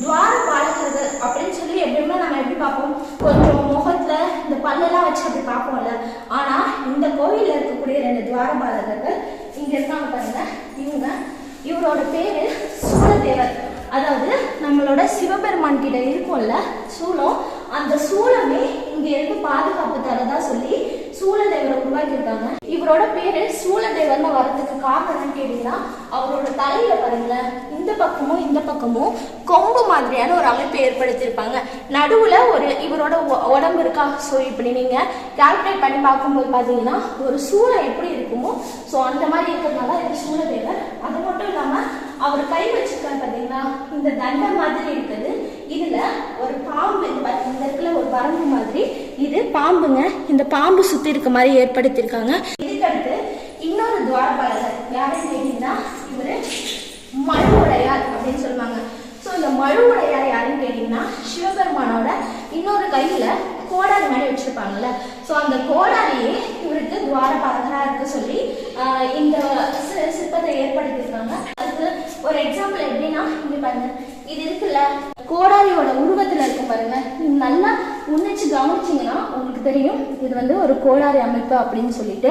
துவாரபாலகர்கள் அப்படின்னு சொல்லி எப்படின்னா நம்ம எப்படி பார்ப்போம், கொஞ்சம் முகத்துல இந்த பல்லெல்லாம் வச்சு அப்படி பார்ப்போம்ல. ஆனா இந்த கோவில்ல இருக்கக்கூடிய 2 துவாரபாலகர்கள் இங்க இருக்காங்க பாருங்க. இவரோட பேரு சூலதேவர். அதாவது நம்மளோட சிவபெருமான் கிட்ட இருக்கும்ல சூலம், அந்த சூலமே இங்க இருந்து பாதுகாப்பு தரதா சொல்லி சூலதேவரை உருவாக்கியிருக்காங்க. இவரோட பேரு சூலதேவர்னு வரதுக்கு காரணம் கேட்டீங்கன்னா, அவரோட தலையில பாருங்க இந்த பக்கமும் இந்த பக்கமும் கொம்பு மாதிரியான ஒரு அமைப்பு ஏற்படுத்தியிருப்பாங்க. நடுவுல ஒரு இவரோட உடம்பு இருக்கா. ஸோ இப்படி நீங்க கால்குலேட் பண்ணி பார்க்கும்போது பாத்தீங்கன்னா ஒரு சூளம் எப்படி இருக்குமோ ஸோ அந்த மாதிரி இருக்கிறதுனால இது சூலதேவர். அது மட்டும் இல்லாம அவர் கை வச்சிருக்காரு பாத்தீங்கன்னா, இந்த தண்டை மாதிரி இருக்குது. இதுல ஒரு பாம்பு இந்த இடத்துல ஒரு வரம்பு மாதிரி இது பாம்புங்க. இந்த பாம்பு சுத்தி இருக்க மாதிரி ஏற்படுத்தியிருக்காங்க. இதுக்கடுத்து இன்னொரு துவாரபாலகர் யாருன்னு கேட்டீங்கன்னா, இவரு மழுவுடையார் அப்படின்னு சொல்லுவாங்க. ஸோ இந்த மழுவுடையார் யாருன்னு கேட்டீங்கன்னா, சிவபெருமானோட இன்னொரு கையில கோடாரி மாதிரி வச்சிருப்பாங்கல்ல. ஸோ அந்த கோடாரியே இவருக்கு துவாரபாலகரா இருக்க சொல்லி இந்த சிற்பத்தை ஏற்படுத்தியிருக்காங்க. அதுக்கு ஒரு எக்ஸாம்பிள் எப்படின்னா, இங்க பாருங்க, இது இருக்குல்ல கோடாரியோட உருவத்துல இருக்கும் பாருங்க. நல்லா உன்னிச்சு கவனிச்சிங்கன்னா உங்களுக்கு தெரியும் இது ஒரு கோடாரி அமைப்பு அப்படின்னு சொல்லிட்டு.